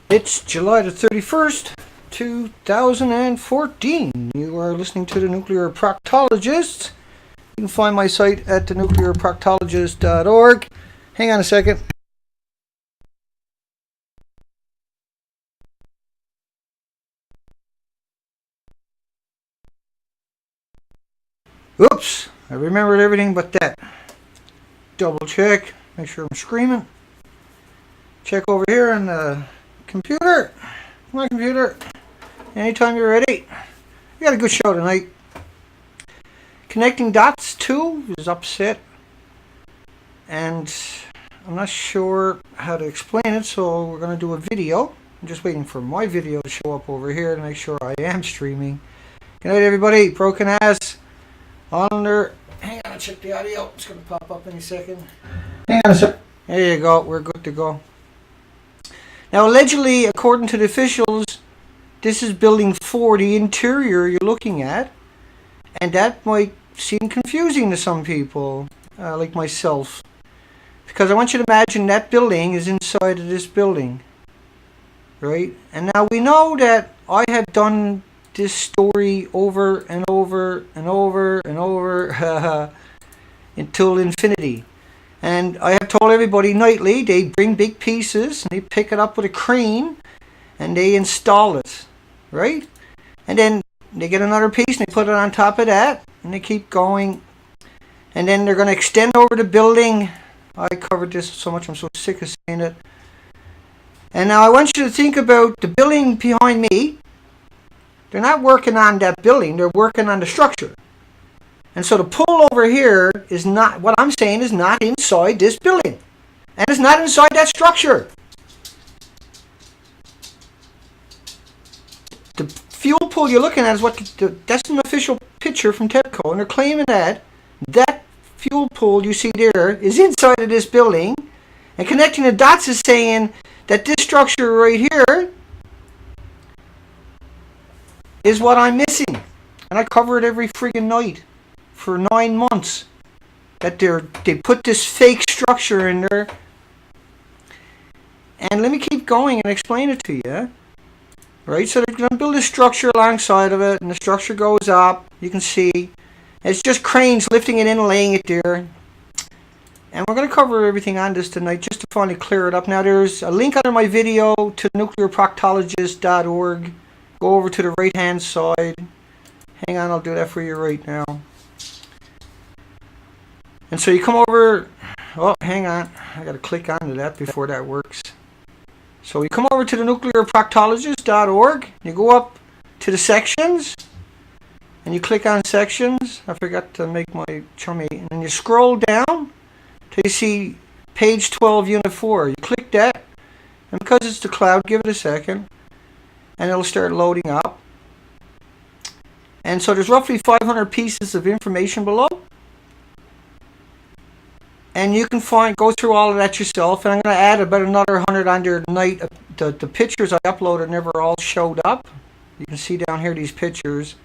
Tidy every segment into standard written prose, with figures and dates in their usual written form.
It's July the 31st, 2014. You are listening to the Nuclear Proctologist. You can find my site at thenuclearproctologist.org. Hang on a second. Oops, I remembered everything but that. Double check, make sure I'm screaming. Check over here on the computer. My computer. Anytime you're ready. We got a good show tonight. Connectingdots2 is upset. And I'm not sure how to explain it, so we're going to do a video. I'm just waiting for my video to show up over here to make sure I am streaming. Good night, everybody. Broken ass. On there. Hang on, I'll check the audio. It's going to pop up any second. Hang on a sec. There you go. We're good to go. Now, allegedly, according to the officials, this is building 4, the interior you're looking at. And that might seem confusing to some people, like myself. Because I want you to imagine that building is inside of this building. Right? And now we know that I have done this story over and over and over and over until infinity. And I have told everybody nightly, they bring big pieces and they pick it up with a crane and they install it, right? And then they get another piece and they put it on top of that and they keep going. And then they're going to extend over the building. I covered this so much, I'm so sick of saying it. And now I want you to think about the building behind me. They're not working on that building, they're working on the structure. And so the pull over here is not, what I'm saying is not inside this building. And it's not inside that structure. The fuel pool you're looking at is that's an official picture from TEPCO. And they're claiming that fuel pool you see there is inside of this building. And Connecting the Dots is saying that this structure right here is what I'm missing. And I cover it every friggin' night. For 9 months that they put this fake structure in there. And let me keep going and explain it to you. Right, so they're going to build a structure alongside of it, and the structure goes up. You can see it's just cranes lifting it in and laying it there. And we're going to cover everything on this tonight just to finally clear it up. Now there's a link under my video to nuclearproctologist.org. Go over to the right hand side. Hang on, I'll do that for you right now. And so you come over, oh, hang on, I got to click onto that before that works. So you come over to the nuclearproctologist.org, you go up to the sections, and you click on sections. I forgot to make my chummy. And then you scroll down till you see page 12, unit 4. You click that, and because it's the cloud, give it a second, and it'll start loading up. And so there's roughly 500 pieces of information below. And you can go through all of that yourself. And I'm going to add about another 100 on there tonight. The pictures I uploaded never all showed up. You can see down here these pictures.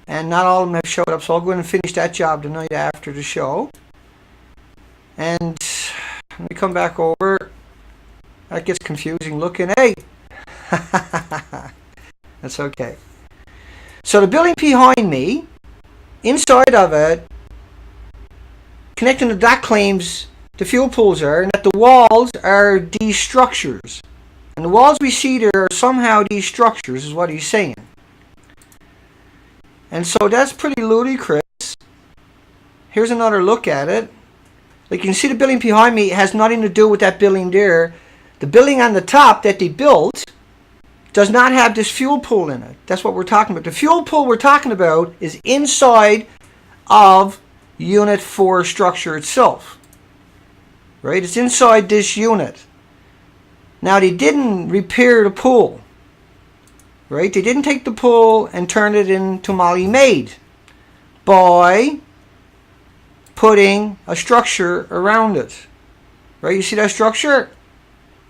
And not all of them have showed up. So I'll go in and finish that job tonight after the show. And let me come back over. That gets confusing looking. Hey! That's okay. So the building behind me, inside of it, Connecting the Dot claims the fuel pools are, and that the walls are these structures. And the walls we see there are somehow these structures, is what he's saying. And so that's pretty ludicrous. Here's another look at it. Like you can see the building behind me has nothing to do with that building there. The building on the top that they built does not have this fuel pool in it. That's what we're talking about. The fuel pool we're talking about is inside of Unit 4 structure itself. Right? It's inside this unit. Now they didn't repair the pool. Right? They didn't take the pool and turn it into Molly Maid by putting a structure around it. Right? You see that structure?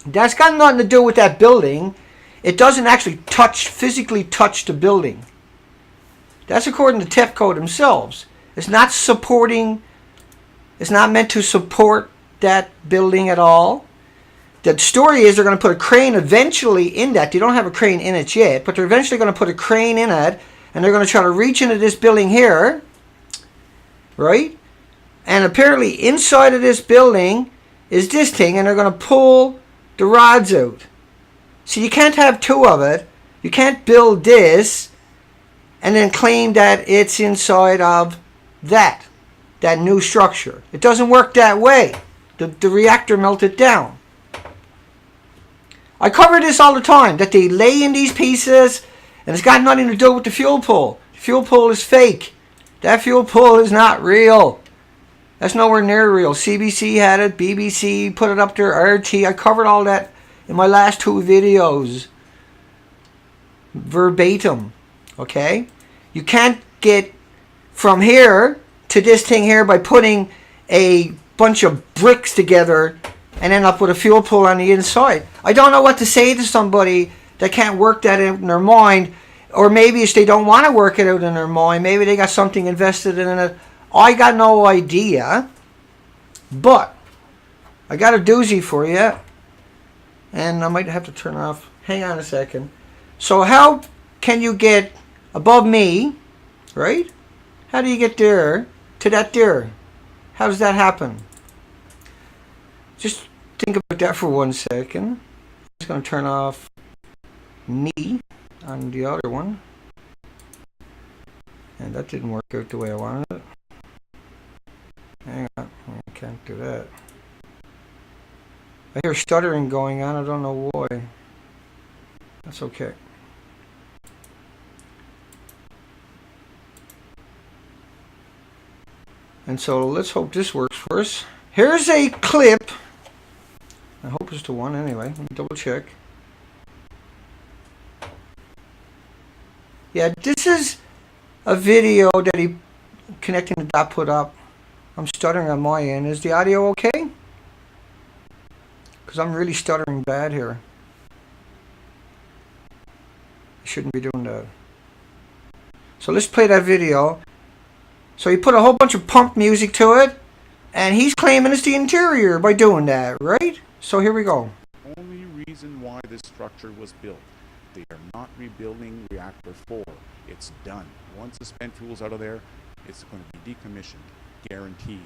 That's got nothing to do with that building. It doesn't actually physically touch the building. That's according to TEPCO themselves. It's not supporting, it's not meant to support that building at all. the story is they're going to put a crane eventually in that. They don't have a crane in it yet, but they're eventually going to put a crane in it, and they're going to try to reach into this building here, right? And apparently inside of this building is this thing, and they're going to pull the rods out. So you can't have two of it. You can't build this and then claim that it's inside of that new structure. It doesn't work that way. The reactor melted down. I cover this all the time, that they lay in these pieces, and it's got nothing to do with the fuel pool. The fuel pool is fake. That fuel pool is not real. That's nowhere near real. CBC had it, BBC put it up there, RT. I covered all that in my last two videos. Verbatim. Okay? You can't get from here to this thing here by putting a bunch of bricks together and end up with a fuel pool on the inside. I don't know what to say to somebody that can't work that out in their mind, or maybe if they don't want to work it out in their mind, maybe they got something invested in it. I got no idea, but I got a doozy for you, and I might have to turn off. Hang on a second. So how can you get above me, right? How do you get there to that there? How does that happen? Just think about that for 1 second. I'm just going to turn off me on the other one. And that didn't work out the way I wanted it. Hang on, I can't do that. I hear stuttering going on, I don't know why. That's okay. And so let's hope this works for us. Here's a clip. I hope it's the one anyway. Let me double check. Yeah, this is a video that he connecting the dot put up. I'm stuttering on my end. Is the audio okay? Because I'm really stuttering bad here. I shouldn't be doing that. So let's play that video. So he put a whole bunch of pump music to it, and he's claiming it's the interior by doing that, right? So here we go. Only reason why this structure was built. They are not rebuilding reactor 4. It's done. Once the spent fuel's out of there, it's going to be decommissioned, guaranteed.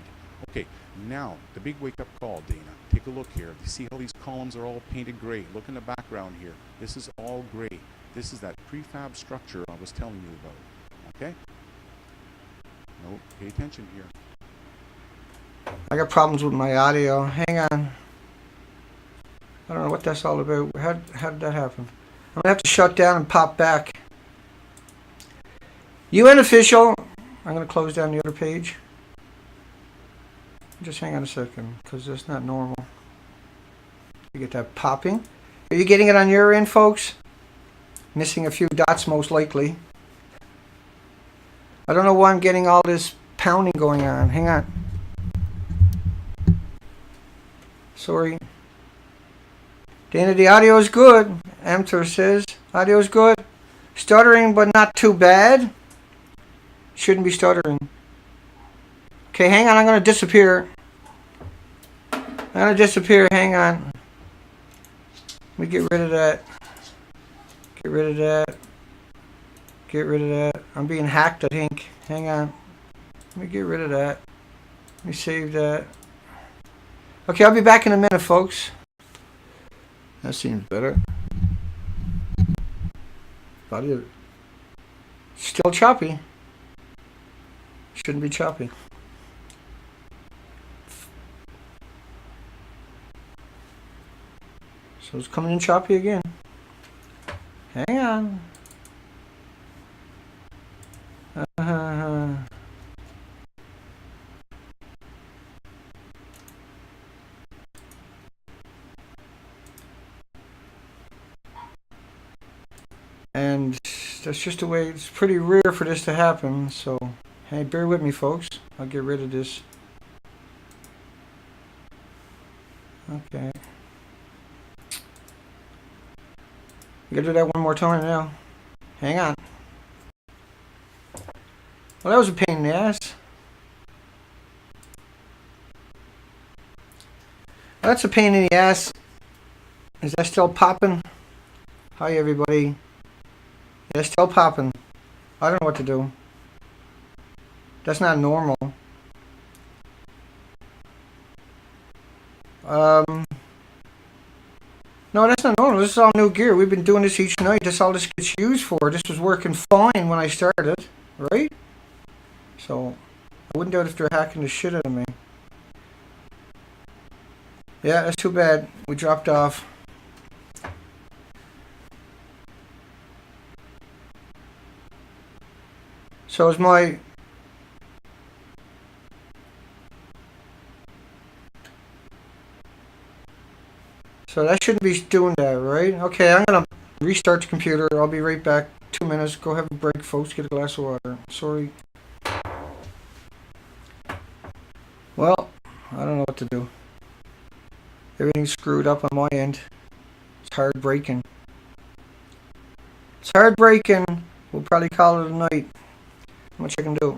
Okay, now the big wake-up call, Dana. Take a look here. You see how these columns are all painted gray? Look in the background here. This is all gray. This is that prefab structure I was telling you about. Okay? No, pay attention here. I got problems with my audio. Hang on. I don't know what that's all about. How did that happen? I'm going to have to shut down and pop back. UN official. I'm going to close down the other page. Just hang on a second, because that's not normal. You get that popping. Are you getting it on your end, folks? Missing a few dots, most likely. I don't know why I'm getting all this pounding going on. Hang on. Sorry. Dana, the audio is good. Amtor says audio is good. Stuttering, but not too bad. Shouldn't be stuttering. Okay, hang on. I'm going to disappear. I'm going to disappear. Hang on. Let me get rid of that. Get rid of that. Get rid of that. I'm being hacked, I think. Hang on. Let me get rid of that. Let me save that. Okay, I'll be back in a minute, folks. That seems better. Audio still choppy. Shouldn't be choppy. So it's coming in choppy again. Hang on. And that's just the way, it's pretty rare for this to happen, so hey, bear with me, folks. I'll get rid of this. Okay. I'm gonna do that one more time now. Hang on. Well, that was a pain in the ass. That's a pain in the ass. Is that still popping? Hi everybody. Yeah, it's still popping. I don't know what to do. That's not normal. No, that's not normal. This is all new gear. We've been doing this each night. That's all this gets used for. This was working fine when I started, right? So, I wouldn't doubt if they're hacking the shit out of me. Yeah, that's too bad. We dropped off. So is my... So that shouldn't be doing that, right? Okay, I'm going to restart the computer. I'll be right back. 2 minutes. Go have a break, folks. Get a glass of water. Sorry. Well, I don't know what to do. Everything's screwed up on my end. It's hard breaking. It's hard breaking. We'll probably call it a night. How much I can do.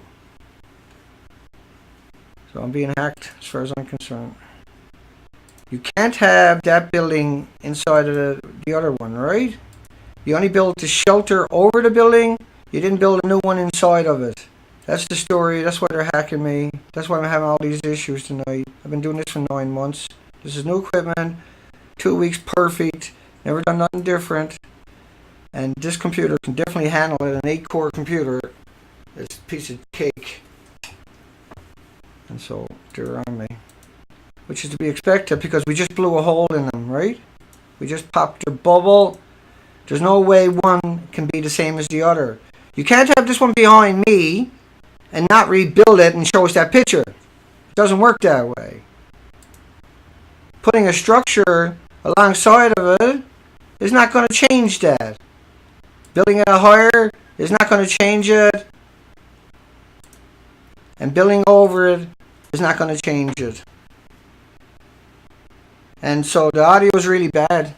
So I'm being hacked as far as I'm concerned. You can't have that building inside of the other one, right? You only built the shelter over the building. You didn't build a new one inside of it. That's the story. That's why they're hacking me. That's why I'm having all these issues tonight. I've been doing this for 9 months. This is new equipment. 2 weeks perfect. Never done nothing different. And this computer can definitely handle it. An 8-core computer. It's a piece of cake. And so they're on me. Which is to be expected because we just blew a hole in them, right? We just popped their bubble. There's no way one can be the same as the other. You can't have this one behind me and not rebuild it and show us that picture. It doesn't work that way. Putting a structure alongside of it is not going to change that. Building it higher is not going to change it. And building over it is not going to change it. And so the audio is really bad.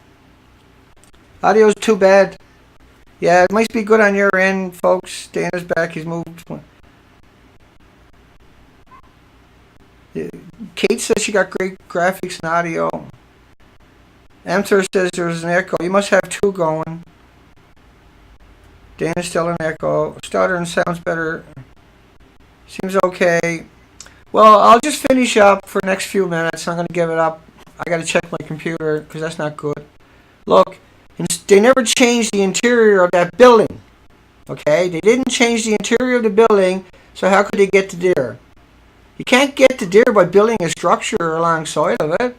Audio is too bad. Yeah, it might be good on your end, folks. Dana's back. He's moved. Kate says she got great graphics and audio. Amthor says there's an echo. You must have 2 going. Dana's still an echo. Stuttering sounds better. Seems okay. Well, I'll just finish up for the next few minutes. I'm going to give it up. I got to check my computer because that's not good. Look, they never changed the interior of that building. Okay? They didn't change the interior of the building, so how could they get to there? You can't get to there by building a structure alongside of it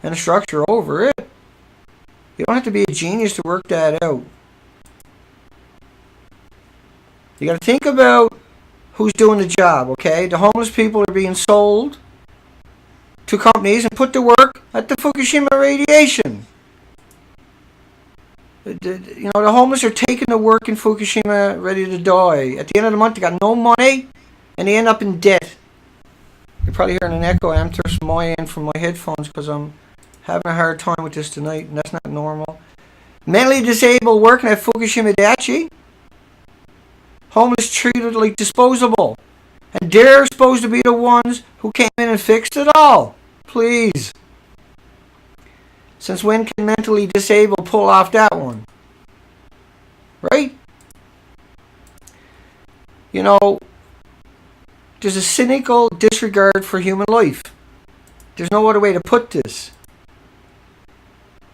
and a structure over it. You don't have to be a genius to work that out. You got to think about who's doing the job, okay? The homeless people are being sold to companies and put to work at the Fukushima radiation. You know, the homeless are taking the work in Fukushima ready to die. At the end of the month, they got no money and they end up in debt. You're probably hearing an echo Amthor from my end from my headphones because I'm having a hard time with this tonight, and that's not normal. Mentally disabled working at Fukushima Daiichi. Homeless treated like disposable. And they're supposed to be the ones who came in and fixed it all. Please. Since when can mentally disabled pull off that one? Right? You know, there's a cynical disregard for human life. There's no other way to put this.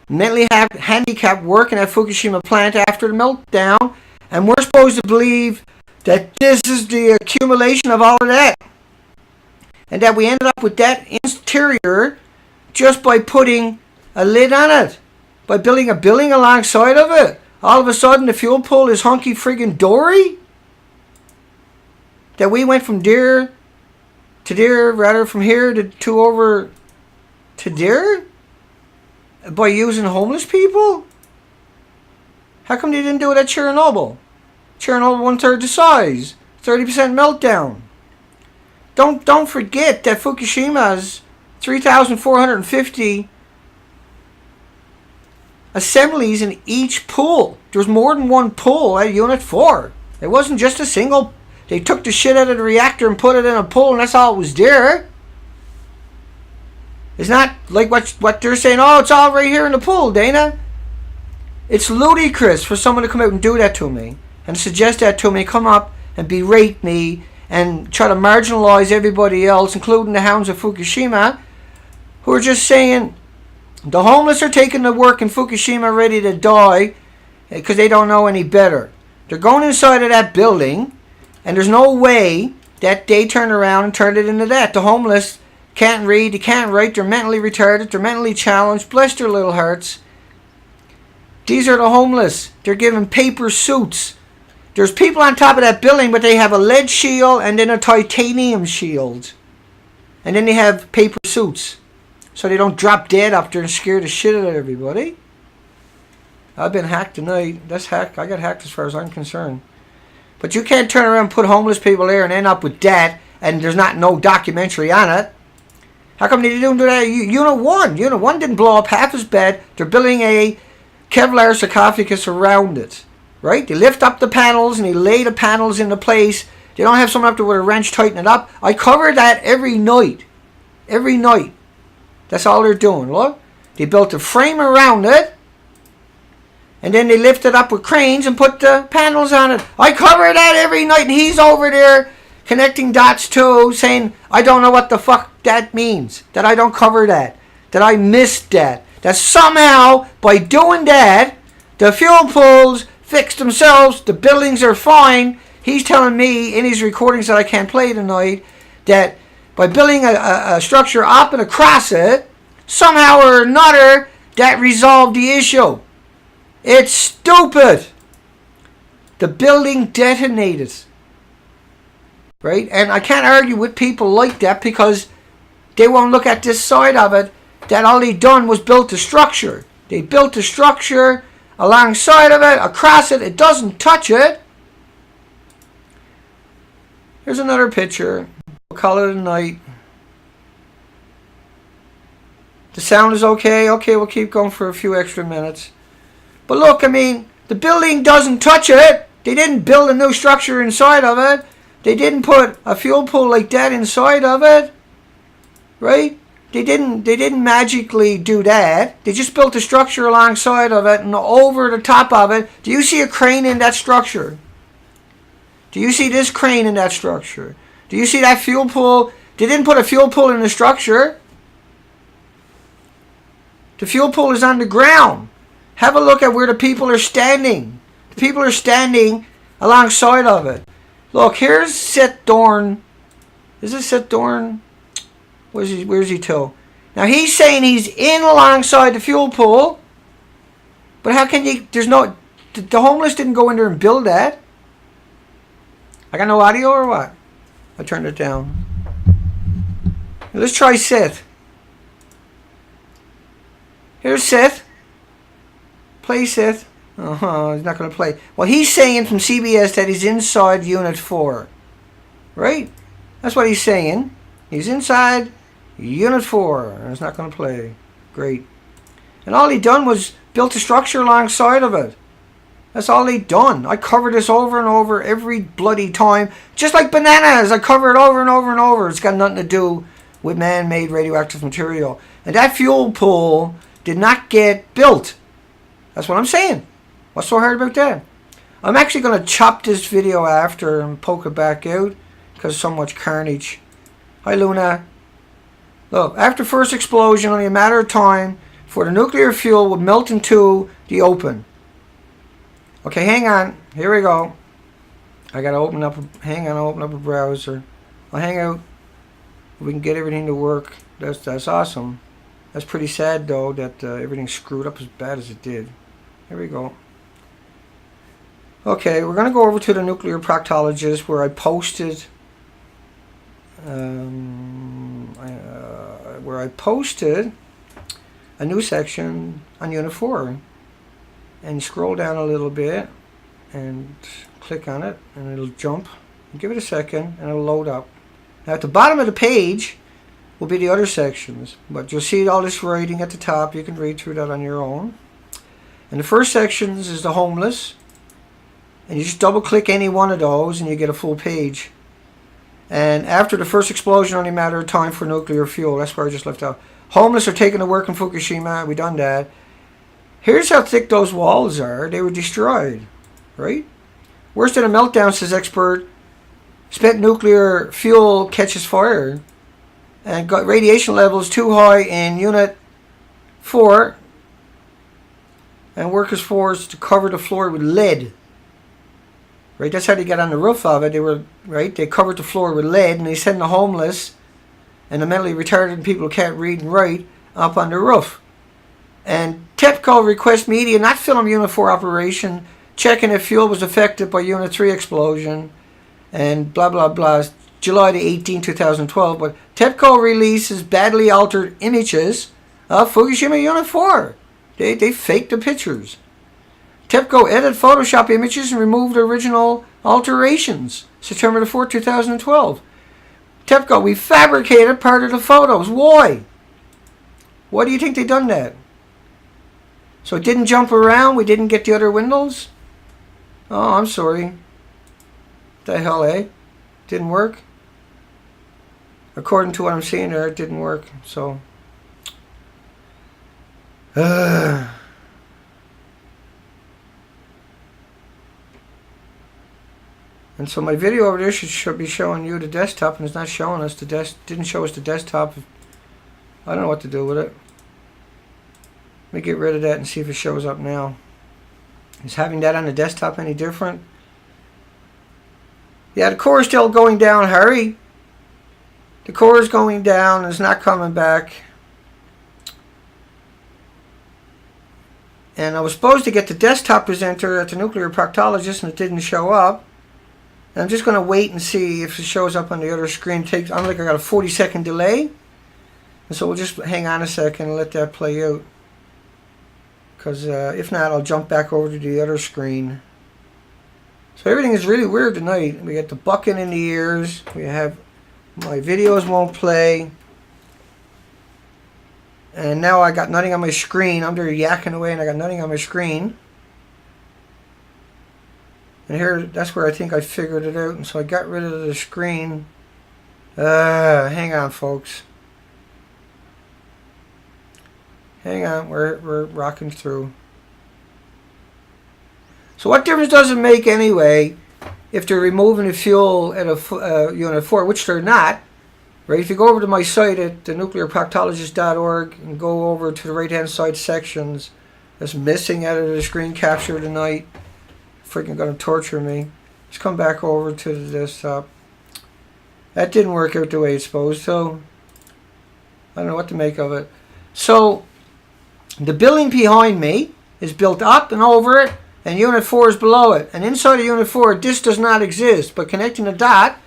Mentally handicapped working at Fukushima plant after the meltdown, and we're supposed to believe that this is the accumulation of all of that. And that we ended up with that interior just by putting a lid on it. By building a building alongside of it. All of a sudden the fuel pool is hunky friggin' dory? That we went from there to there, rather from here to over to there? By using homeless people? How come they didn't do it at Chernobyl? Chernobyl 1/3 the size. 30% meltdown. Don't forget that Fukushima's 3,450 assemblies in each pool. There was more than one pool at Unit 4. It wasn't just a single. They took the shit out of the reactor and put it in a pool, and that's all it was there. It's not like what they're saying, oh, it's all right here in the pool, Dana. It's ludicrous for someone to come out and do that to me and suggest that to me, come up and berate me and try to marginalize everybody else, including the hounds of Fukushima, who are just saying the homeless are taking the work in Fukushima ready to die because they don't know any better. They're going inside of that building, and there's no way that they turn around and turn it into that. The homeless can't read, they can't write, they're mentally retarded, they're mentally challenged, bless their little hearts. These are the homeless. They're given paper suits. There's people on top of that building, but they have a lead shield and then a titanium shield. And then they have paper suits, so they don't drop dead after and scare the shit out of everybody. I've been hacked tonight. That's hacked. I got hacked as far as I'm concerned. But you can't turn around and put homeless people there and end up with that, and there's no documentary on it. How come they didn't do that? Unit 1 didn't blow up half as bad. They're building a Kevlar sarcophagus around it. Right? They lift up the panels and they lay the panels into place. They don't have someone up there with a wrench tighten it up. I cover that every night. Every night. That's all they're doing. Look. They built a frame around it. And then they lift it up with cranes and put the panels on it. I cover that every night. And he's over there Connectingdots2 saying, I don't know what the fuck that means. That I don't cover that. That I missed that. That somehow, by doing that, the fuel pools fixed themselves, the buildings are fine. He's telling me in his recordings that I can't play tonight that by building a structure up and across it, somehow or another, that resolved the issue. It's stupid. The building detonated. Right? And I can't argue with people like that because they won't look at this side of it, that all they done was built a structure. They built a structure alongside of it, across it. It doesn't touch it. Here's another picture. We'll call it a night. The sound is okay. Okay, we'll keep going for a few extra minutes. But look, I mean, the building doesn't touch it. They didn't build a new structure inside of it. They didn't put a fuel pool like that inside of it. Right? They didn't magically do that. They just built a structure alongside of it and over the top of it. Do you see a crane in that structure? Do you see this crane in that structure? Do you see that fuel pool? They didn't put a fuel pool in the structure. The fuel pool is on the ground. Have a look at where the people are standing. The people are standing alongside of it. Look, here's Seth Dorn. Is this Seth Dorn? Where's he to? Now he's saying he's in alongside the fuel pool. But how can you, the homeless didn't go in there and build that. I got no audio or what? I turned it down. Let's try Seth. Here's Seth. Play Seth. He's not going to play. Well, he's saying from CBS that he's inside Unit 4. Right? That's what he's saying. He's inside Unit 4. And it's not going to play. Great. And all he done was built a structure alongside of it. That's all they done. I cover this over and over every bloody time. Just like bananas. I cover it over and over and over. It's got nothing to do with man-made radioactive material. And that fuel pool did not get built. That's what I'm saying. What's so hard about that? I'm actually going to chop this video after and poke it back out because so much carnage. Hi, Luna. Look, after first explosion, only a matter of time for the nuclear fuel would melt into the open. Okay, hang on. Here we go. I got to open up a browser. I'll hang out. We can get everything to work. That's awesome. That's pretty sad, though, that everything's screwed up as bad as it did. Here we go. Okay, we're going to go over to the nuclear proctologist where I posted a new section on Unit 4. And scroll down a little bit and click on it and it'll jump. Give it a second and it'll load up. Now at the bottom of the page will be the other sections, but you'll see all this writing at the top. You can read through that on your own. And the first sections is the homeless, and you just double click any one of those and you get a full page. And after the first explosion, only a matter of time for nuclear fuel. That's where I just left out. Homeless are taken to work in Fukushima. We done that. Here's how thick those walls are. They were destroyed, right? Worse than a meltdown, says expert. Spent nuclear fuel catches fire and got radiation levels too high in Unit 4, and workers forced to cover the floor with lead. Right, that's how they got on the roof of it. They covered the floor with lead, and they send the homeless and the mentally retarded and people who can't read and write up on the roof. And TEPCO requests media not film Unit 4 operation, checking if fuel was affected by Unit 3 explosion, and blah blah blah. July the 18th, 2012. But TEPCO releases badly altered images of Fukushima Unit 4. They faked the pictures. TEPCO edited Photoshop images and removed original alterations. September the 4th, 2012. TEPCO, we fabricated part of the photos. Why? Why do you think they done that? So it didn't jump around? We didn't get the other windows? Oh, I'm sorry. What the hell, eh? Didn't work? According to what I'm seeing there, it didn't work. So... And so my video over there should be showing you the desktop, and it's not showing us the didn't show us the desktop. I don't know what to do with it. Let me get rid of that and see if it shows up now. Is having that on the desktop any different? Yeah, the core is still going down, Harry. The core is going down, it's not coming back. And I was supposed to get the desktop presenter at the nuclear proctologist, and it didn't show up. And I'm just going to wait and see if it shows up on the other screen. I'm like I got a 40-second delay. And so we'll just hang on a second and let that play out. Because if not, I'll jump back over to the other screen. So everything is really weird tonight. We got the bucking in the ears. We have my videos won't play. And now I got nothing on my screen. I'm there yakking away and I got nothing on my screen. And here, that's where I think I figured it out. And so I got rid of the screen. Hang on, folks. Hang on, we're rocking through. So what difference does it make anyway if they're removing the fuel at a Unit 4, which they're not? Right? If you go over to my site at thenuclearproctologist.org and go over to the right-hand side sections, that's missing out of the screen capture tonight. Freaking gonna torture me. Let's come back over to the desktop. That didn't work out the way it's supposed to. I don't know what to make of it. So the building behind me is built up and over it, and Unit 4 is below it. And inside of Unit 4, this does not exist. But Connecting the Dot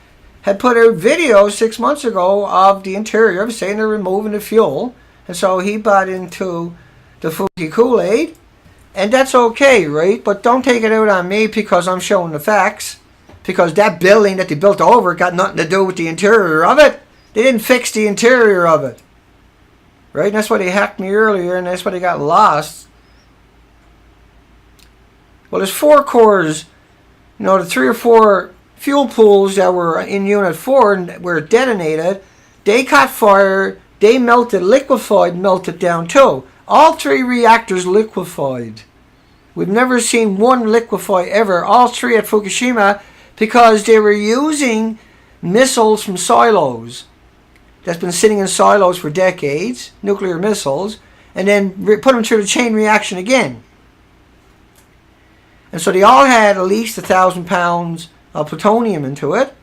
had put out videos 6 months ago of the interior, saying they're removing the fuel. And so he bought into the Fuki Kool-Aid. And that's okay, right? But don't take it out on me because I'm showing the facts. Because that building that they built over got nothing to do with the interior of it. They didn't fix the interior of it. Right? And that's why they hacked me earlier, and that's why they got lost. Well, there's 4 cores. You know, the 3 or 4 fuel pools that were in Unit 4 and were detonated, they caught fire, they melted, liquefied, melted down too. All 3 reactors liquefied. We've never seen one liquefy ever. All 3 at Fukushima, because they were using missiles from silos that's been sitting in silos for decades, nuclear missiles, and then put them through the chain reaction again. And so they all had at least 1,000 pounds of plutonium into it.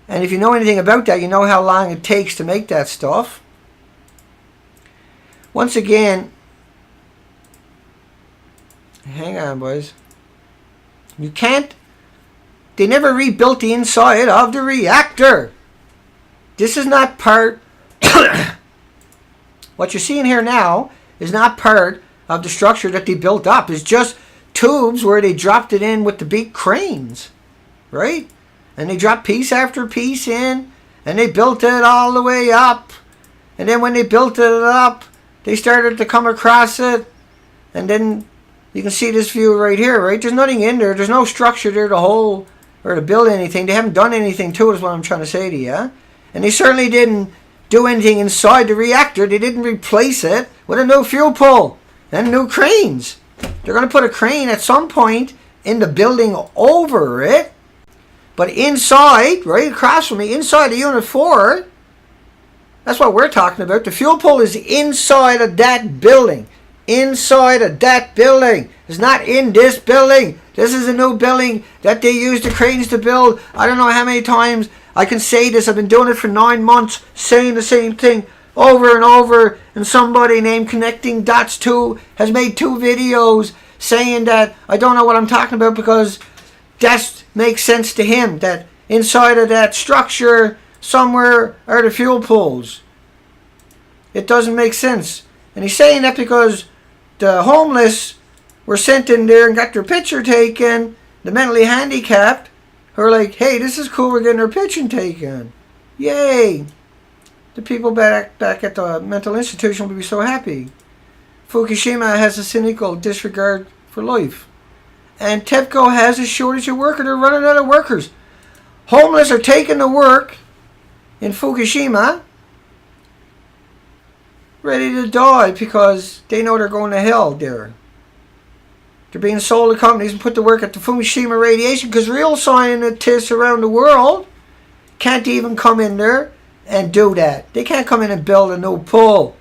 And if you know anything about that, you know how long it takes to make that stuff. Once again, hang on, boys. You can't, they never rebuilt the inside of the reactor. This is not part, what you're seeing here now is not part of the structure that they built up. It's just tubes where they dropped it in with the big cranes, right? And they dropped piece after piece in, and they built it all the way up. And then when they built it up, they started to come across it, and then you can see this view right here, right? There's nothing in there. There's no structure there to hold or to build anything. They haven't done anything to it is what I'm trying to say to you. And they certainly didn't do anything inside the reactor. They didn't replace it with a new fuel pool and new cranes. They're going to put a crane at some point in the building over it. But inside, right across from me, inside the Unit 4, that's what we're talking about. The fuel pool is inside of that building. Inside of that building. It's not in this building. This is a new building that they use the cranes to build. I don't know how many times I can say this. I've been doing it for 9 months, saying the same thing over and over. And somebody named Connectingdots2 has made 2 videos saying that I don't know what I'm talking about, because that makes sense to him, that inside of that structure somewhere are the fuel pools. It doesn't make sense. And he's saying that because the homeless were sent in there and got their picture taken. The mentally handicapped who are like, hey, this is cool, we're getting our picture taken. Yay. The people back at the mental institution will be so happy. Fukushima has a cynical disregard for life. And TEPCO has a shortage of workers. They're running out of workers. Homeless are taking to work in Fukushima, ready to die because they know they're going to hell there. They're being sold to companies and put to work at the Fukushima radiation, because real scientists around the world can't even come in there and do that. They can't come in and build a new pool.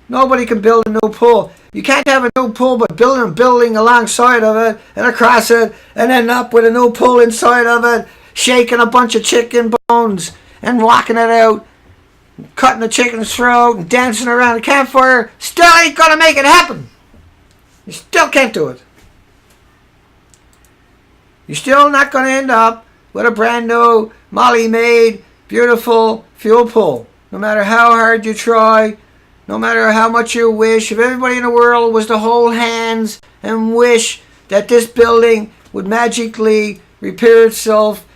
Nobody can build a new pool. You can't have a new pool but building a building alongside of it and across it and end up with a new pool inside of it, shaking a bunch of chicken bones and walking it out, cutting the chicken's throat and dancing around a campfire. Still ain't gonna make it happen. You still can't do it. You're still not gonna end up with a brand new, Molly-made, beautiful fuel pool. No matter how hard you try, no matter how much you wish, if everybody in the world was to hold hands and wish that this building would magically repair itself,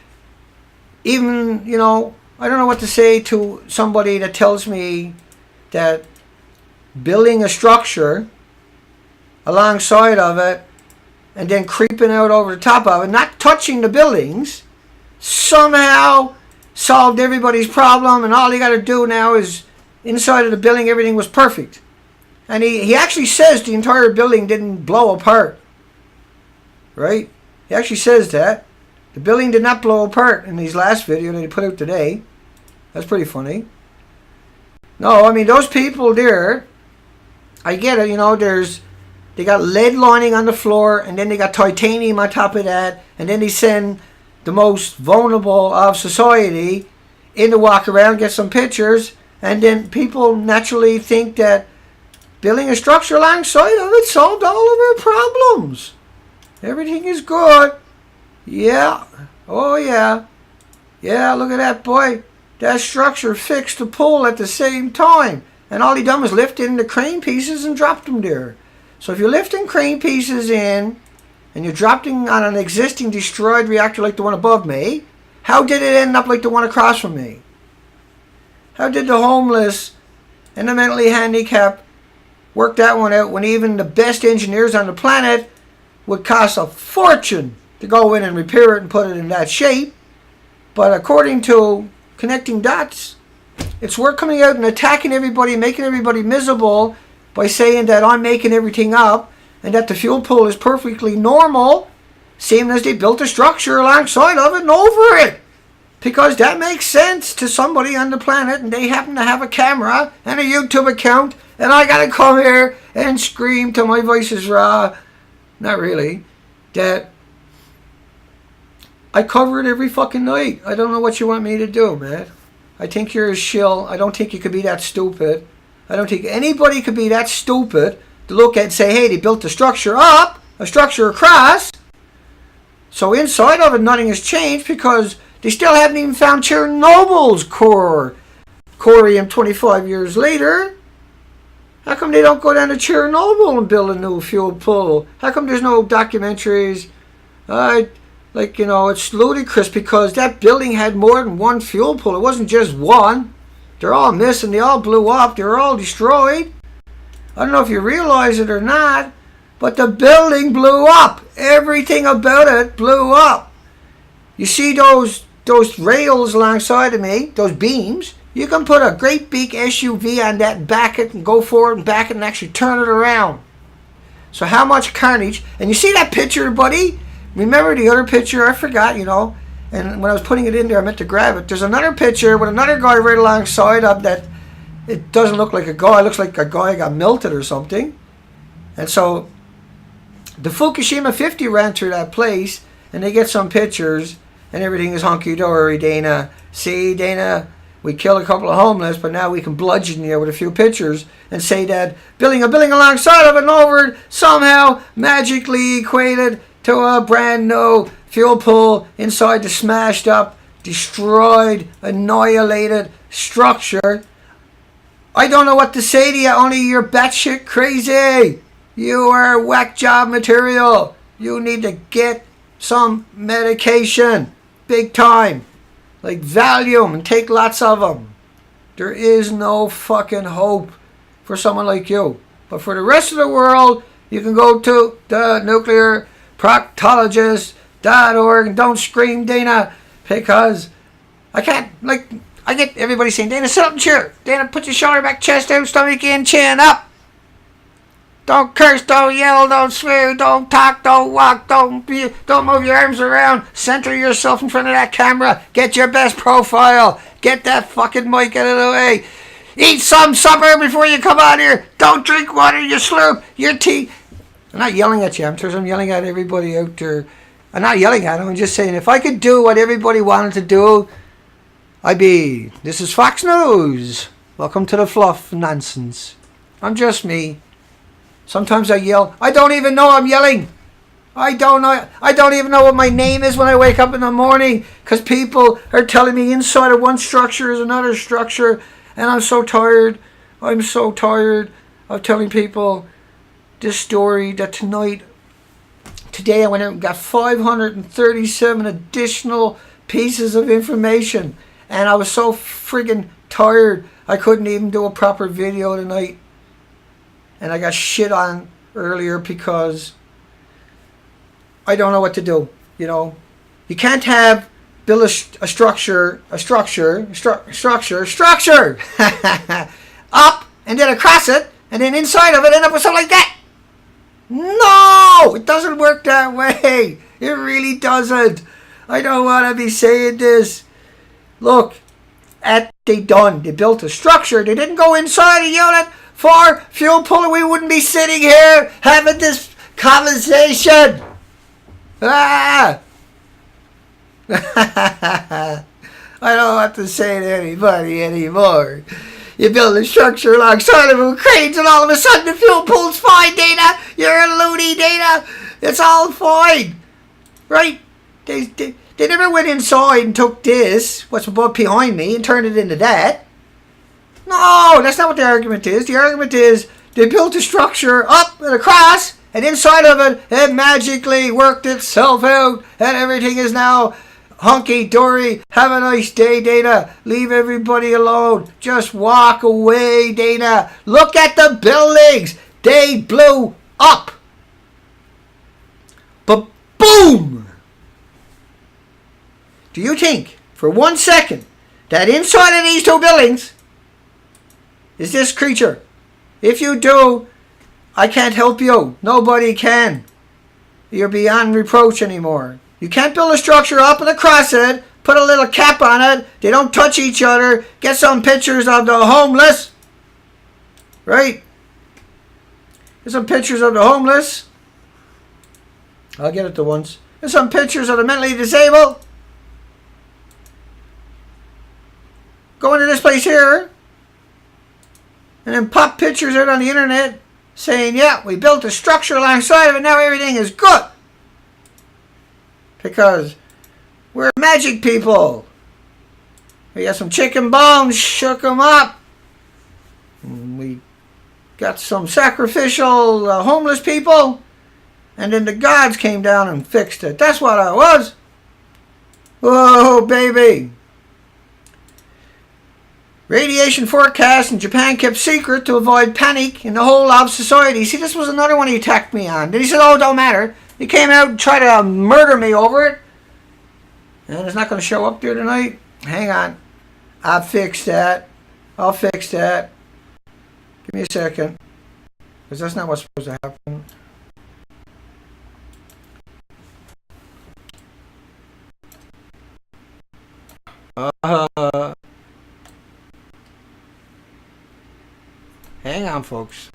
even, you know, I don't know what to say to somebody that tells me that building a structure alongside of it and then creeping out over the top of it, not touching the buildings, somehow solved everybody's problem, and all you got to do now is inside of the building everything was perfect. And he actually says the entire building didn't blow apart. Right? He actually says that. The building did not blow apart in his last video that he put out today. That's pretty funny. No, I mean, those people there, I get it, you know, they got lead lining on the floor, and then they got titanium on top of that, and then they send the most vulnerable of society in to walk around, get some pictures, and then people naturally think that building a structure alongside of it solved all of our problems. Everything is good. Yeah. Oh, yeah. Yeah, look at that, boy. That structure fixed the pool at the same time. And all he done was lift in the crane pieces and dropped them there. So if you're lifting crane pieces in and you're dropping on an existing destroyed reactor like the one above me, how did it end up like the one across from me? How did the homeless and the mentally handicapped work that one out when even the best engineers on the planet would cost a fortune to go in and repair it and put it in that shape? But according to Connecting Dots, it's work coming out and attacking everybody, making everybody miserable by saying that I'm making everything up and that the fuel pool is perfectly normal, seeing as they built a structure alongside of it and over it. Because that makes sense to somebody on the planet, and they happen to have a camera and a YouTube account, and I gotta come here and scream till my voice is raw. Not really. That I cover it every fucking night. I don't know what you want me to do, man. I think you're a shill. I don't think you could be that stupid. I don't think anybody could be that stupid to look at and say, hey, they built a structure up, a structure across, so inside of it nothing has changed, because they still haven't even found Chernobyl's core, corium 25 years later. How come they don't go down to Chernobyl and build a new fuel pool? How come there's no documentaries? Like, you know, it's ludicrous, because that building had more than one fuel pool. It wasn't just one. They're all missing. They all blew up. They were all destroyed. I don't know if you realize it or not, but the building blew up. Everything about it blew up. You see those rails alongside of me, those beams, You can put a great big SUV on that and back it and go forward and back it and actually turn it around. So how much carnage? And you see that picture, buddy? Remember the other picture? I forgot, you know. And when I was putting it in there, I meant to grab it. There's another picture with another guy right alongside of that. It doesn't look like a guy. It looks like a guy got melted or something. And so the Fukushima 50 ran through that place, and they get some pictures, and everything is hunky-dory, Dana. See, Dana, we killed a couple of homeless, but now we can bludgeon you with a few pictures and say that a building alongside of it and over it somehow magically equated to a brand new fuel pool inside the smashed up, destroyed, annihilated structure. I don't know what to say to you, only you're batshit crazy. You are whack job material. You need to get some medication. Big time. Like Valium, and take lots of them. There is no fucking hope for someone like you. But for the rest of the world, you can go to the nuclear proctologist.org and don't scream, Dana, because I can't, like, I get everybody saying, Dana, sit up and cheer. Dana, put your shoulder back, chest out, stomach in, chin up. Don't curse, don't yell, don't swear, don't talk, don't walk, don't move your arms around. Center yourself in front of that camera. Get your best profile. Get that fucking mic out of the way. Eat some supper before you come out here. Don't drink water, you slurp your tea. I'm not yelling at you, I'm yelling at everybody out there. I'm not yelling at them, I'm just saying if I could do what everybody wanted to do, This is Fox News. Welcome to the fluff nonsense. I'm just me. Sometimes I yell. I don't even know I'm yelling. I don't even know what my name is when I wake up in the morning, because people are telling me inside of one structure is another structure, and I'm so tired. I'm so tired of telling people this story that today I went out and got 537 additional pieces of information, and I was so friggin' tired I couldn't even do a proper video tonight. And I got shit on earlier because I don't know what to do. You know, you can't build a structure up and then across it and then inside of it end up with something like that. No, it doesn't work that way. It really doesn't. I don't want to be saying this. Look, they built a structure. They didn't go inside and yell at for fuel pool, we wouldn't be sitting here having this conversation. I don't have to say to anybody anymore. You build a structure alongside of them, cranes, and all of a sudden the fuel pool's fine, Dana. You're a loony, Dana. It's all fine. Right? They never went inside and took this, what's above behind me, and turned it into that. No, that's not what the argument is. The argument is they built a structure up and across, and inside of it, it magically worked itself out, and everything is now hunky-dory. Have a nice day, Dana. Leave everybody alone. Just walk away, Dana. Look at the buildings. They blew up. But boom! Do you think, for 1 second, that inside of these two buildings is this creature? If you do, I can't help you. Nobody can. You're beyond reproach anymore. You can't build a structure up and across it, put a little cap on it, they don't touch each other, get some pictures of the homeless. Right? Get some pictures of the homeless. I'll get it to once. Get some pictures of the mentally disabled. Go into this place here, and then pop pictures out on the internet saying, yeah, we built a structure alongside of it, now everything is good. Because we're magic people. We got some chicken bones, shook them up. And we got some sacrificial homeless people, and then the gods came down and fixed it. That's what I was. Whoa, baby. Radiation forecast in Japan kept secret to avoid panic in the whole of society. See, this was another one he attacked me on. Then he said, oh, it don't matter. He came out and tried to murder me over it. And it's not going to show up there tonight. Hang on. I'll fix that. I'll fix that. Give me a second. Because that's not what's supposed to happen. Hang on, folks.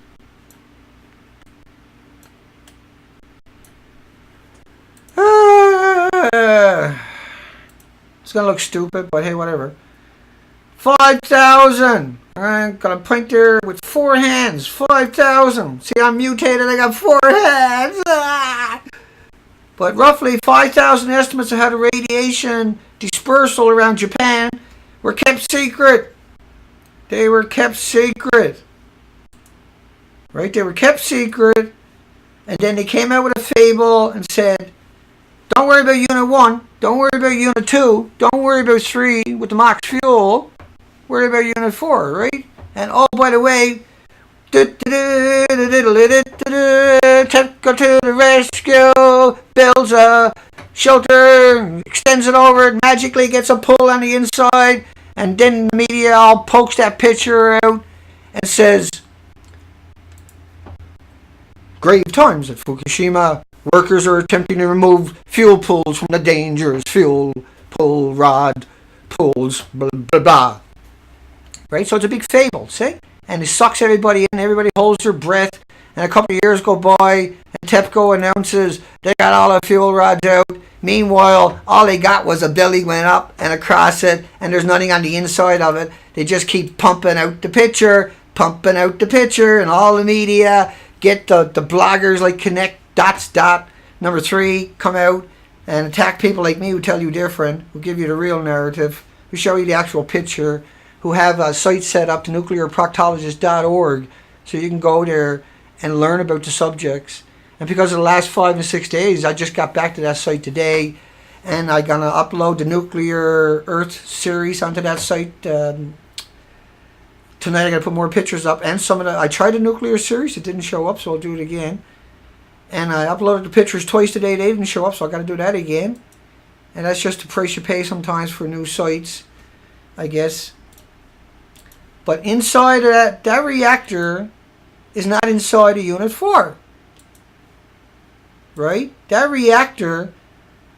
It's gonna look stupid, but hey, whatever. 5,000. I got a pointer with 4 hands. 5,000. See, I'm mutated. I got 4 hands. Ah! But roughly 5,000 estimates of how the radiation dispersal around Japan were kept secret. They were kept secret. Right? They were kept secret. And then they came out with a fable and said, don't worry about Unit 1. Don't worry about Unit 2. Don't worry about 3 with the max fuel. Worry about Unit 4, right? And oh, by the way, go to the rescue, builds a shelter, extends it over, it magically gets a pull on the inside, and then the media all pokes that picture out and says, grave times at Fukushima. Workers are attempting to remove fuel pools from the dangerous fuel pool rod pools, blah, blah, blah. Right? So it's a big fable, see? And it sucks everybody in. Everybody holds their breath. And a couple of years go by, and TEPCO announces they got all the fuel rods out. Meanwhile, all they got was a belly went up and across it, and there's nothing on the inside of it. They just keep pumping out the picture, and all the media get the bloggers like Connectingdots2 come out and attack people like me who tell you different, who give you the real narrative, who show you the actual picture, who have a site set up to nuclearproctologist.org so you can go there and learn about the subjects. And because of the last 5 and 6 days, I just got back to that site today, and I'm going to upload the Nuclear Earth series onto that site. Tonight I'm going to put more pictures up, and some of the, I tried the nuclear series, it didn't show up, so I'll do it again. And I uploaded the pictures twice today, they didn't show up, so I got to do that again. And that's just the price you pay sometimes for new sites, I guess. But inside of that reactor is not inside of Unit 4. Right? That reactor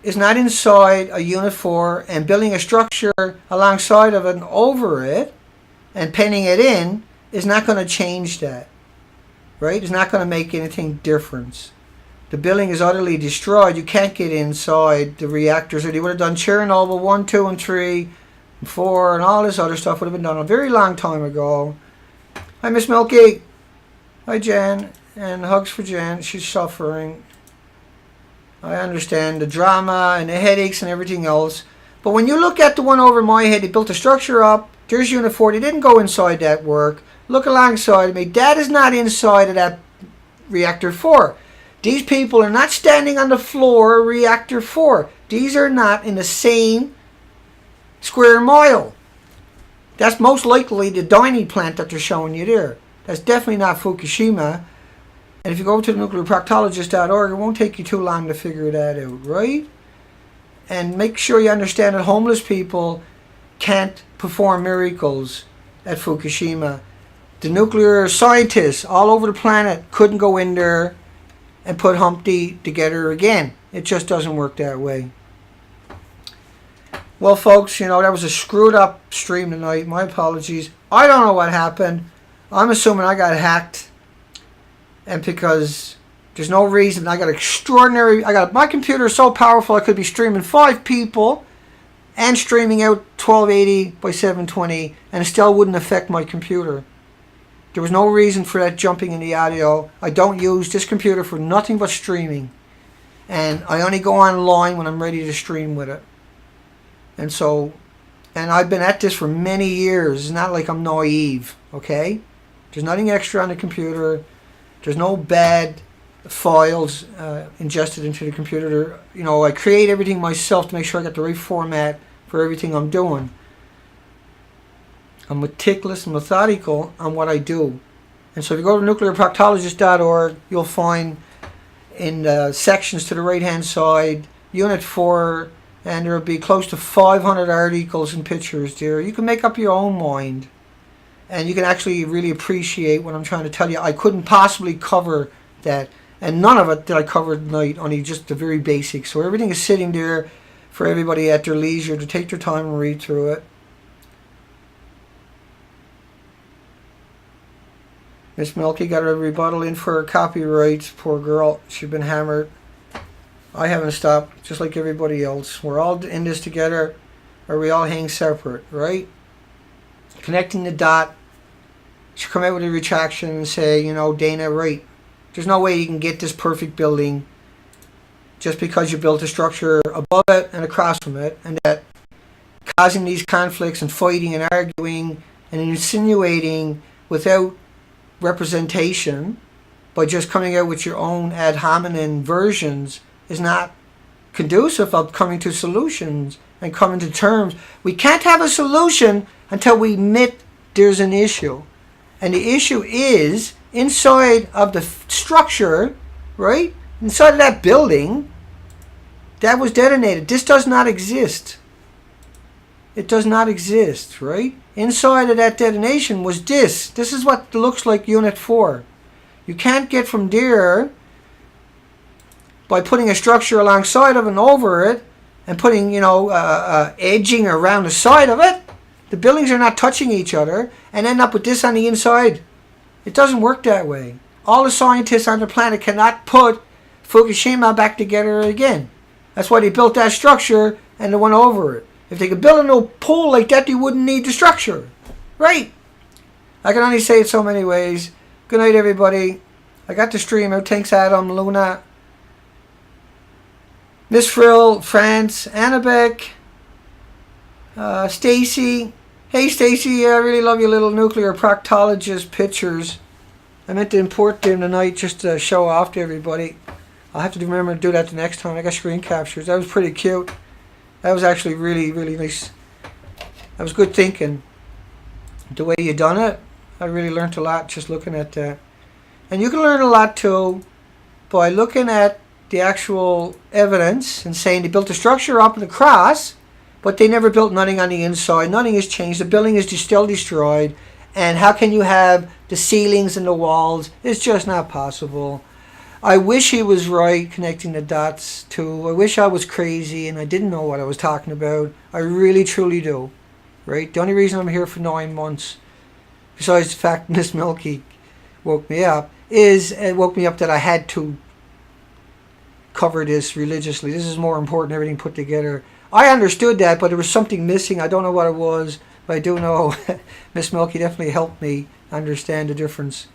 is not inside a Unit 4, and building a structure alongside of it and over it and penning it in is not going to change that. Right? It's not going to make anything difference. The building is utterly destroyed. You can't get inside the reactors. Or they would have done Chernobyl 1, 2, and 3. 4 and all this other stuff would have been done a very long time ago. Hi, Miss Milky. Hi, Jan. And hugs for Jan. She's suffering. I understand the drama and the headaches and everything else. But when you look at the one over my head, they built a structure up. There's Unit 4. They didn't go inside that work. Look alongside me. That is not inside of that Reactor 4. These people are not standing on the floor of Reactor 4. These are not in the same square mile. That's most likely the Dyni plant that they're showing you there. That's definitely not Fukushima. And if you go to nuclearproctologist.org, it won't take you too long to figure that out, right? And make sure you understand that homeless people can't perform miracles at Fukushima. The nuclear scientists all over the planet couldn't go in there and put Humpty together again. It just doesn't work that way. Well, folks, you know, that was a screwed up stream tonight. My apologies. I don't know what happened. I'm assuming I got hacked. And because there's no reason, my computer is so powerful I could be streaming 5 people and streaming out 1280 by 720 and it still wouldn't affect my computer. There was no reason for that jumping in the audio. I don't use this computer for nothing but streaming. And I only go online when I'm ready to stream with it. And I've been at this for many years. It's not like I'm naive, okay? There's nothing extra on the computer. There's no bad files ingested into the computer. You know, I create everything myself to make sure I got the right format for everything I'm doing. I'm meticulous and methodical on what I do. And so if you go to nuclearproctologist.org, you'll find in the sections to the right-hand side, Unit 4 and there will be close to 500 articles and pictures there. You can make up your own mind, and you can actually really appreciate what I'm trying to tell you. I couldn't possibly cover that, and none of it did I cover tonight, only just the very basics. So everything is sitting there for everybody at their leisure to take their time and read through it. Miss Milky got a rebuttal in for her copyrights. Poor girl, she's been hammered. I haven't stopped, just like everybody else. We're all in this together, or we all hang separate, right? Connecting the dot. She come out with a retraction and say, you know, Dana, right, there's no way you can get this perfect building just because you built a structure above it and across from it, and that causing these conflicts and fighting and arguing and insinuating without representation by just coming out with your own ad hominem versions is not conducive of coming to solutions and coming to terms. We can't have a solution until we admit there's an issue. And the issue is inside of the structure, right? Inside of that building that was detonated. This does not exist. It does not exist, right? Inside of that detonation was this. This is what looks like Unit 4. You can't get from there by putting a structure alongside of and over it and putting, you know, edging around the side of it. The buildings are not touching each other and end up with this on the inside. It doesn't work that way. All the scientists on the planet cannot put Fukushima back together again. That's why they built that structure and the one over it. If they could build a new pool like that, they wouldn't need the structure. Right? I can only say it so many ways. Good night, everybody. I got the stream out. Thanks, Adam, Luna, Miss Frill, France, Annabek, Stacy. Hey, Stacy, I really love your little nuclear proctologist pictures. I meant to import them tonight just to show off to everybody. I'll have to remember to do that the next time. I got screen captures. That was pretty cute. That was actually really, really nice. That was good thinking. The way you done it, I really learned a lot just looking at that. And you can learn a lot too by looking at the actual evidence and saying they built the structure up and across, but they never built nothing on the inside. Nothing has changed. The building is still destroyed. And how can you have the ceilings and the walls? It's just not possible. I wish he was right, connecting the dots too. I wish I was crazy and I didn't know what I was talking about. I really, truly do. Right? The only reason I'm here for 9 months, besides the fact Miss Milky woke me up, is it woke me up that I had to cover this religiously. This is more important than everything put together. I understood that, but there was something missing. I don't know what it was, but I do know Miss Milky definitely helped me understand the difference.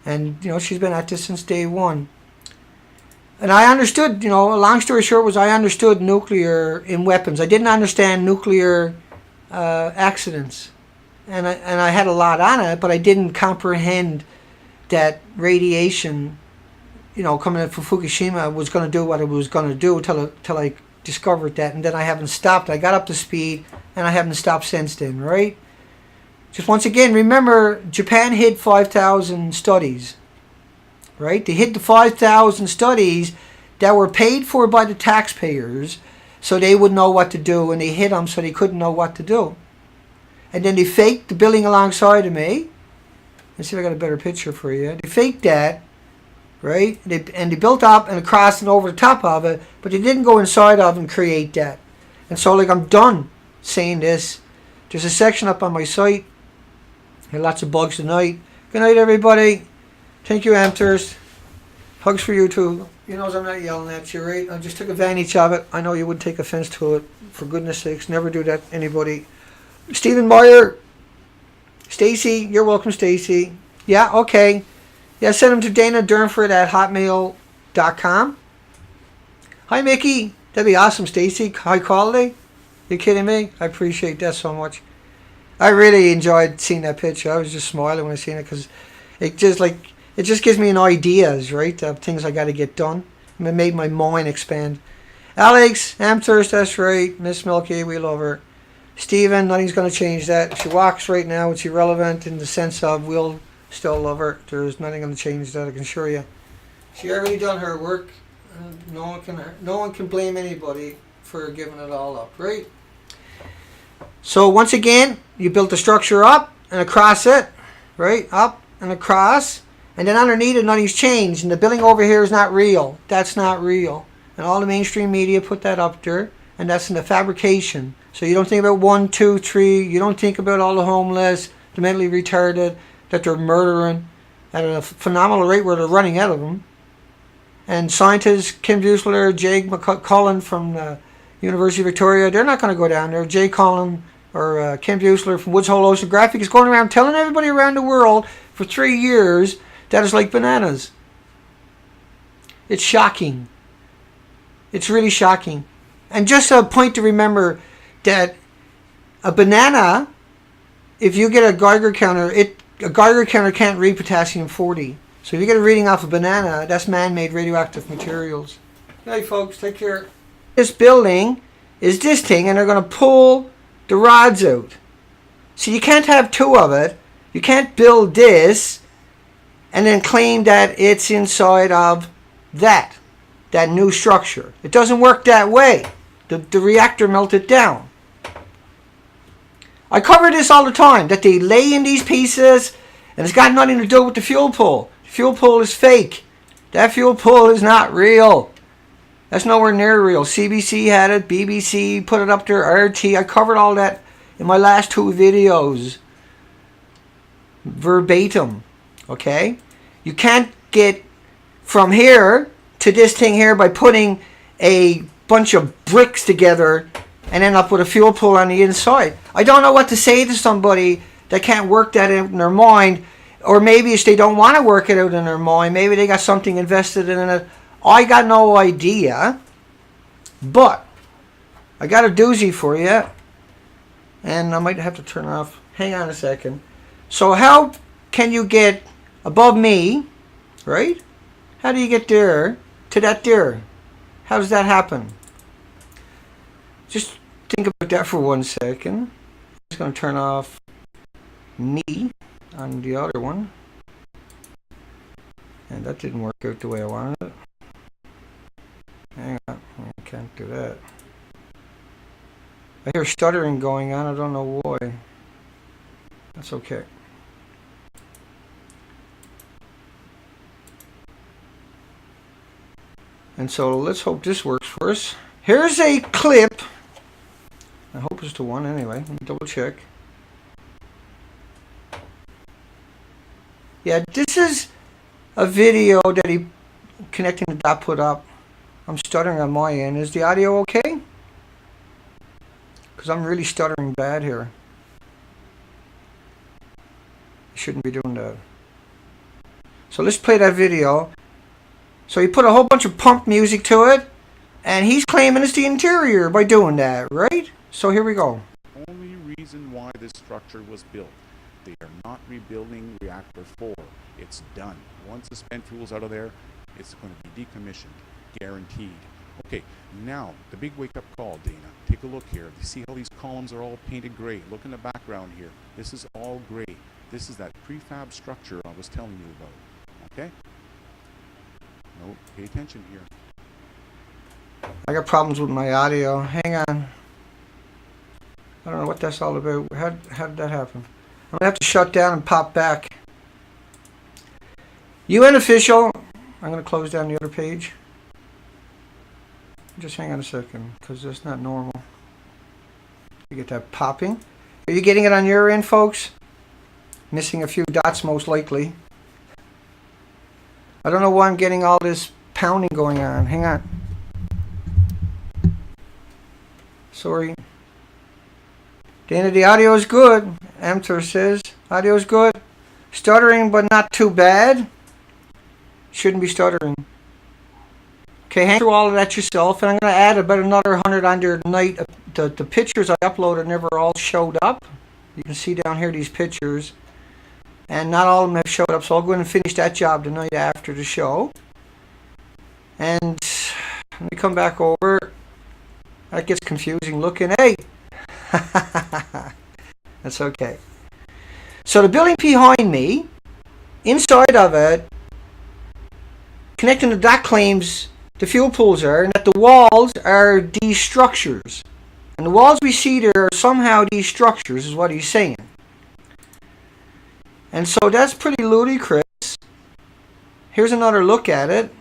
And, you know, she's been at this since day one. And I understood, you know, a long story short was I understood nuclear in weapons. I didn't understand nuclear accidents. And I had a lot on it, but I didn't comprehend that radiation, you know, coming in from Fukushima was going to do what it was going to do till I discovered that. And then I haven't stopped. I got up to speed, and I haven't stopped since then, right? Just once again, remember, Japan hid 5,000 studies, right? They hid the 5,000 studies that were paid for by the taxpayers so they would know what to do, and they hid them so they couldn't know what to do. And then they faked the building alongside of me. Let's see if I got a better picture for you. They faked that, right? And they built up and across and over the top of it, but they didn't go inside of and create that. And so, like, I'm done saying this. There's a section up on my site. Had lots of bugs tonight. Good night, everybody. Thank you, Amters. Hugs for you, too. You know I'm not yelling at you, right? I just took advantage of it. I know you wouldn't take offense to it. For goodness sakes, never do that to anybody. Stephen Meyer. Stacy, you're welcome, Stacy. Yeah, okay. Yeah, send them to Dana Durnford at hotmail.com. Hi, Mickey. That'd be awesome, Stacy. High quality. You kidding me? I appreciate that so much. I really enjoyed seeing that picture. I was just smiling when I seen it because it just gives me an ideas, right, of things I got to get done. And it made my mind expand. Alex, Amthurst, that's right. Miss Milky, we love her. Stephen, nothing's going to change that. If she walks right now, it's irrelevant in the sense of we'll still love her. There's nothing going to change that, I can assure you. She already done her work. No one can blame anybody for giving it all up, right? So once again, you built the structure up and across it, right? Up and across. And then underneath it, nothing's changed. And the building over here is not real. That's not real. And all the mainstream media put that up there. And that's in the fabrication. So you don't think about 1, 2, 3. You don't think about all the homeless, the mentally retarded, that they're murdering at a phenomenal rate where they're running out of them. And scientists, Kim Buesler, Jay McCullen from the University of Victoria, they're not going to go down there. Jay Cullen or Kim Buesler from Woods Hole Oceanographic is going around telling everybody around the world for 3 years that it's like bananas. It's shocking. It's really shocking. And just a point to remember that a banana, if you get a Geiger counter, a Geiger counter can't read potassium-40. So if you get a reading off a banana, that's man-made radioactive materials. Hey folks, take care. This building is this thing, and they're going to pull the rods out. So you can't have two of it. You can't build this and then claim that it's inside of that new structure. It doesn't work that way. The reactor melted down. I cover this all the time, that they lay in these pieces and it's got nothing to do with the fuel pool. The fuel pool is fake. That fuel pool is not real. That's nowhere near real. CBC had it, BBC put it up there, RT. I covered all that in my last 2 videos. Verbatim. Okay? You can't get from here to this thing here by putting a bunch of bricks together and end up with a fuel pool on the inside. I don't know what to say to somebody that can't work that out in their mind, or maybe if they don't want to work it out in their mind, maybe they got something invested in it. I got no idea, but I got a doozy for you, and I might have to turn off. Hang on a second. So how can you get above me, right? How do you get there to that there? How does that happen? Just think about that for 1 second. I'm just going to turn off me on the other one. And that didn't work out the way I wanted it. Hang on, I can't do that. I hear stuttering going on, I don't know why. That's okay. And so let's hope this works for us. Here's a clip. I hope it's the one anyway. Let me double check. Yeah, this is a video that he Connectingdots put up. I'm stuttering on my end. Is the audio okay? Because I'm really stuttering bad here. I shouldn't be doing that. So let's play that video. So he put a whole bunch of pump music to it, and he's claiming it's the interior by doing that, right? So here we go. Only reason why this structure was built. They are not rebuilding reactor 4. It's done. Once the spent fuel's out of there, it's going to be decommissioned, guaranteed. Okay, now the big wake-up call, Dana. Take a look here. You see how these columns are all painted gray? Look in the background here. This is all gray. This is that prefab structure I was telling you about. Okay? No, pay attention here. I got problems with my audio. Hang on. I don't know what that's all about. How did that happen? I'm going to have to shut down and pop back. UN official. I'm going to close down the other page. Just hang on a second, because that's not normal. You get that popping. Are you getting it on your end, folks? Missing a few dots, most likely. I don't know why I'm getting all this pounding going on. Hang on. Sorry. Dana, the audio is good. Amtor says audio is good. Stuttering, but not too bad. Shouldn't be stuttering. Okay, hang through all of that yourself, and I'm going to add about another 100 on there tonight. The pictures I uploaded never all showed up. You can see down here these pictures, and not all of them have showed up, so I'll go in and finish that job tonight after the show. And let me come back over. That gets confusing looking. Hey! That's okay. So the building behind me, inside of it, Connectingdots claims the fuel pools are, and that the walls are these structures. And the walls we see there are somehow these structures, is what he's saying. And so that's pretty ludicrous. Here's another look at it.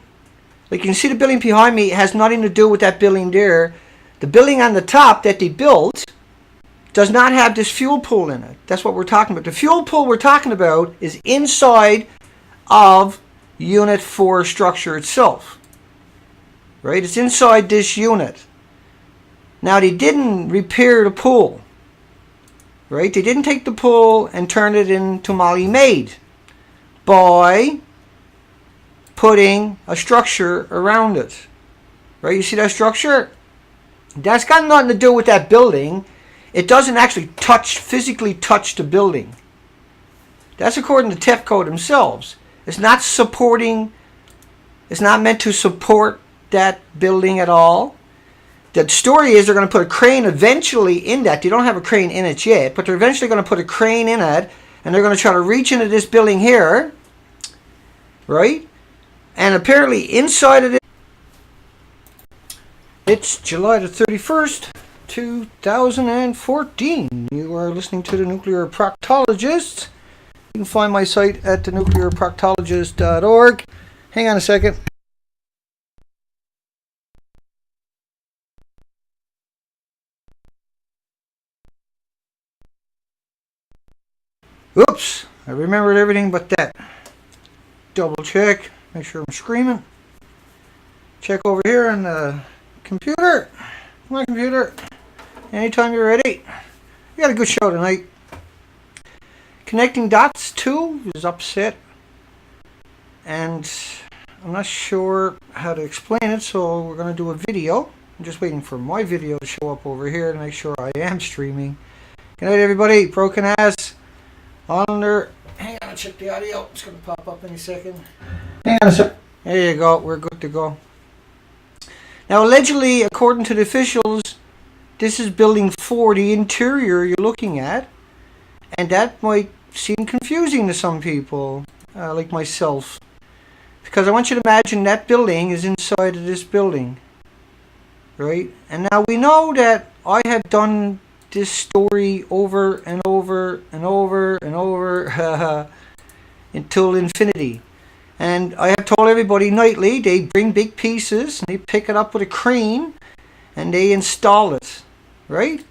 Like, you can see the building behind me has nothing to do with that building there. The building on the top that they built does not have this fuel pool in it. That's what we're talking about. The fuel pool we're talking about is inside of Unit 4 structure itself. Right? It's inside this unit. Now, they didn't repair the pool. Right? They didn't take the pool and turn it into Molly-Made by putting a structure around it. Right? You see that structure? That's got nothing to do with that building. It doesn't actually physically touch the building. That's according to TEPCO themselves. It's not meant to support that building at all. The story is they're going to put a crane eventually in that. They don't have a crane in it yet, but they're eventually going to put a crane in it, and they're going to try to reach into this building here, right? And apparently inside of it, it's July the 31st, 2014. You are listening to the Nuclear Proctologist. You can find my site at thenuclearproctologist.org. Hang on a second. Oops, I remembered everything but that. Double check, make sure I'm screaming. Check over here on the computer. My computer. Anytime you're ready. We got a good show tonight. Connectingdots2 is upset. And I'm not sure how to explain it, so we're going to do a video. I'm just waiting for my video to show up over here to make sure I am streaming. Good night, everybody. Broken ass. On there. Hang on, I'll check the audio. It's going to pop up any second. Hang on a sec. There you go. We're good to go. Now, allegedly, according to the officials, this is building 4, the interior you're looking at. And that might seem confusing to some people, like myself. Because I want you to imagine that building is inside of this building. Right? And now we know that I have done this story over and over and over and over until infinity. And I have told everybody nightly, they bring big pieces and they pick it up with a crane and they install it, right?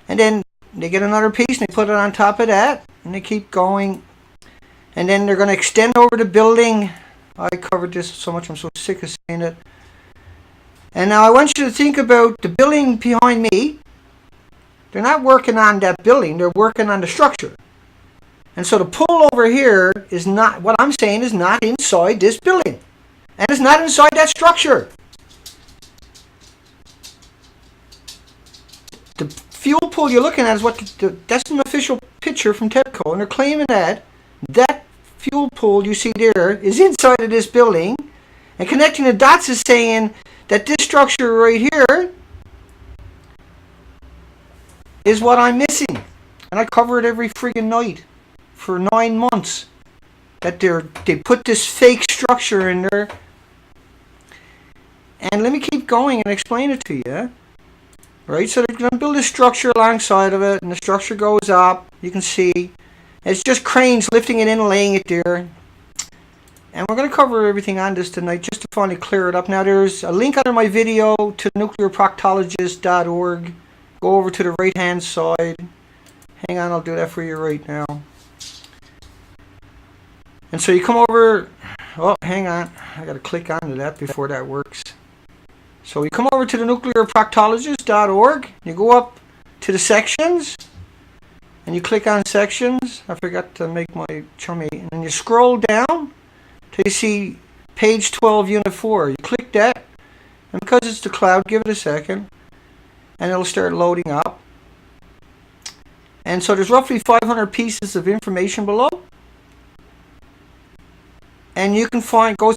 And then they get another piece and they put it on top of that and they keep going. And then they're going to extend over the building. I covered this so much, I'm so sick of saying it. And now I want you to think about the building behind me. They're not working on that building, they're working on the structure. And so the pool over here is not, what I'm saying is not inside this building. And it's not inside that structure. The fuel pool you're looking at is that's an official picture from TEPCO. And they're claiming that that fuel pool you see there is inside of this building. And Connecting the Dots is saying that this structure right here is what I'm missing. And I cover it every friggin' night for 9 months. That they put this fake structure in there. And let me keep going and explain it to you. Right, so they're going to build a structure alongside of it, and the structure goes up. You can see. It's just cranes lifting it in and laying it there. And we're going to cover everything on this tonight just to finally clear it up. Now there's a link under my video to nuclearproctologist.org. Go over to the right hand side. Hang on, I'll do that for you right now. And so you come over, oh hang on, I got to click onto that before that works. So you come over to the nuclearproctologist.org, you go up to the sections, and you click on sections. I forgot to make my chummy. And then you scroll down till you see page 12, unit 4. You click that, and because it's the cloud, give it a second, and it'll start loading up. And so there's roughly 500 pieces of information below. And you can go through